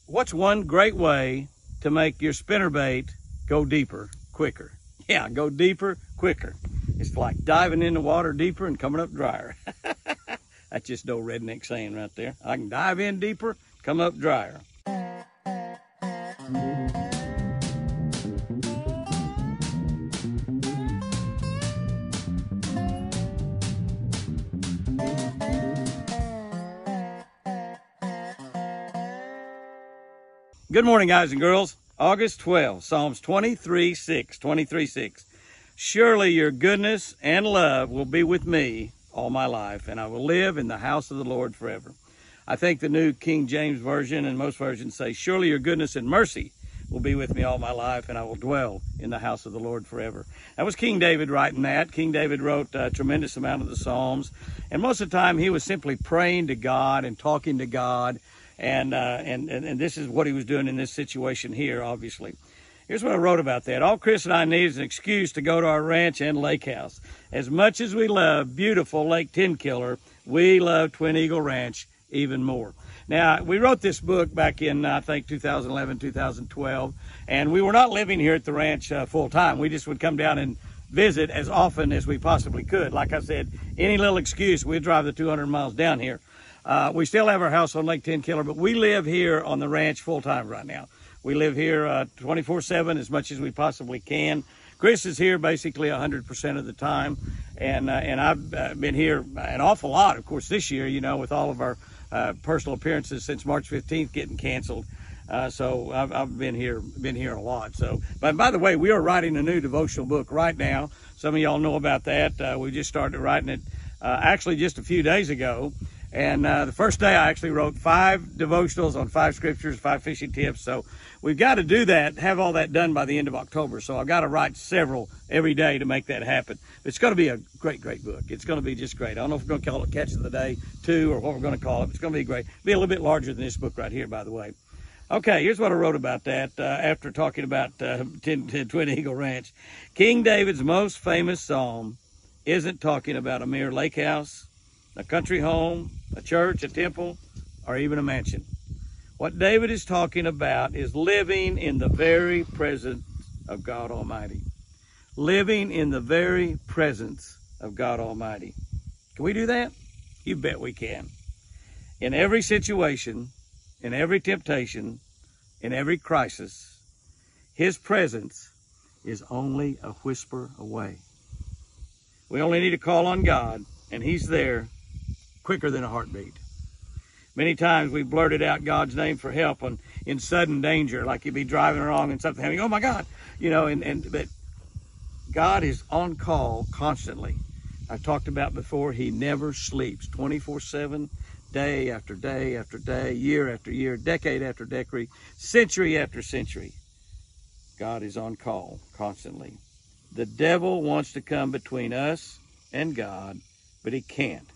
What's one great way to make your spinnerbait go deeper quicker? Yeah, go deeper quicker. It's like diving in the water deeper and coming up drier. That's just no redneck saying right there. I can dive in deeper, come up drier. Good morning, guys and girls. August 12, Psalms 23:6. Surely your goodness and love will be with me all my life, and I will live in the house of the Lord forever. I think the New King James Version and most versions say, surely your goodness and mercy will be with me all my life, and I will dwell in the house of the Lord forever. That was King David writing that. King David wrote a tremendous amount of the Psalms, and most of the time he was simply praying to God and talking to God. And this is what he was doing in this situation here, obviously. Here's what I wrote about that. All Chris and I need is an excuse to go to our ranch and lake house. As much as we love beautiful Lake Tenkiller, we love Twin Eagle Ranch even more. Now, we wrote this book back in, I think, 2011, 2012, and we were not living here at the ranch full time. We just would come down and visit as often as we possibly could. Like I said, any little excuse, we'd drive the 200 miles down here. We still have our house on Lake Tenkiller, but we live here on the ranch full time right now. We live here 24/7 as much as we possibly can. Chris is here basically 100% of the time, and I've been here an awful lot, of course, this year, you know, with all of our personal appearances since March 15th getting canceled. So I've been here a lot. So, but by the way, we are writing a new devotional book right now. Some of y'all know about that. We just started writing it actually just a few days ago. And the first day I actually wrote 5 devotionals on 5 scriptures, 5 fishing tips. So we've got to do that, have all that done by the end of October. So I've got to write several every day to make that happen. It's going to be a great, great book. It's going to be just great. I don't know if we're going to call it Catch of the Day 2 or what we're going to call it. It's going to be great. It'll be a little bit larger than this book right here, by the way. Okay, here's what I wrote about that after talking about Twin Eagle Ranch. King David's most famous psalm isn't talking about a mere lake house, a country home, a church, a temple, or even a mansion. What David is talking about is living in the very presence of God Almighty. Living in the very presence of God Almighty. Can we do that? You bet we can. In every situation, in every temptation, in every crisis, His presence is only a whisper away. We only need to call on God, and He's there quicker than a heartbeat. Many times we blurted out God's name for help in sudden danger, like you'd be driving along and something happening, oh my God, you know, but God is on call constantly. I've talked about before, He never sleeps, 24/7, day after day after day, year after year, decade after decade, century after century. God is on call constantly. The devil wants to come between us and God, but he can't,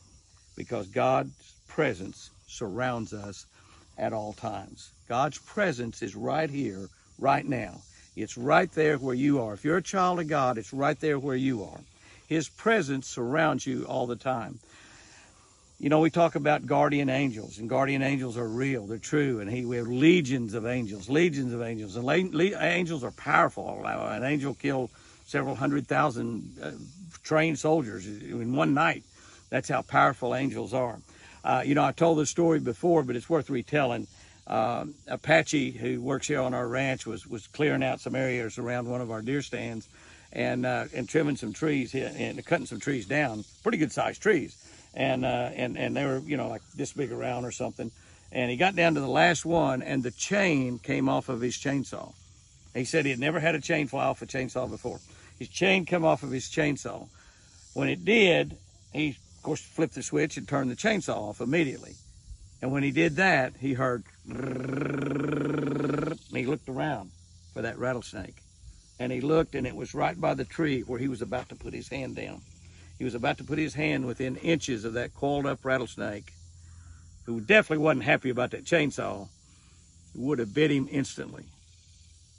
because God's presence surrounds us at all times. God's presence is right here, right now. It's right there where you are. If you're a child of God, it's right there where you are. His presence surrounds you all the time. You know, we talk about guardian angels, and guardian angels are real. They're true, and we have legions of angels, and angels are powerful. An angel killed several 100,000 trained soldiers in one night. That's how powerful angels are. You know, I told this story before, but it's worth retelling. Apache, who works here on our ranch, was clearing out some areas around one of our deer stands and trimming some trees and cutting some trees down, pretty good sized trees. And they were, you know, like this big around or something. And he got down to the last one, and the chain came off of his chainsaw. He said he had never had a chain fly off a chainsaw before. His chain come off of his chainsaw. When it did, he, of course, flipped the switch and turned the chainsaw off immediately. And when he did that, he heard, and he looked around for that rattlesnake. And he looked, and it was right by the tree where he was about to put his hand down. He was about to put his hand within inches of that coiled up rattlesnake, who definitely wasn't happy about that chainsaw, who would have bit him instantly.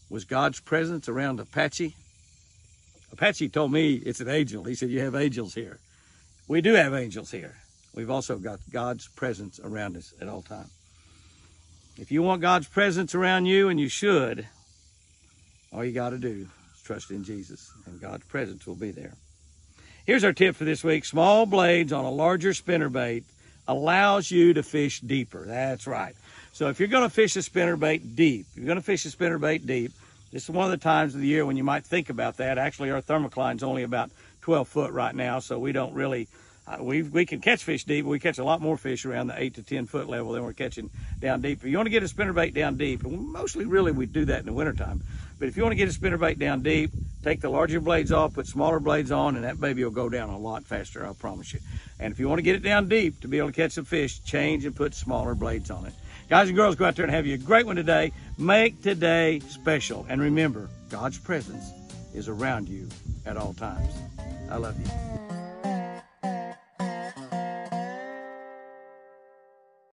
Was God's presence around Apache? Apache told me it's an angel. He said, you have angels here. We do have angels here. We've also got God's presence around us at all times. If you want God's presence around you, and you should, all you got to do is trust in Jesus, and God's presence will be there. Here's our tip for this week. Small blades on a larger spinnerbait allows you to fish deeper. That's right. So if you're going to fish a spinnerbait deep, this is one of the times of the year when you might think about that. Actually, our thermocline's only about 12 foot right now, so we don't really, we can catch fish deep, but we catch a lot more fish around the 8 to 10 foot level than we're catching down deep. If you want to get a spinnerbait down deep, and mostly really we do that in the wintertime, but if you want to get a spinnerbait down deep, take the larger blades off, put smaller blades on, and that baby will go down a lot faster, I promise you. And if you want to get it down deep to be able to catch some fish, change and put smaller blades on it. Guys and girls, go out there and have you a great one today. Make today special. And remember, God's presence is around you at all times. I love you.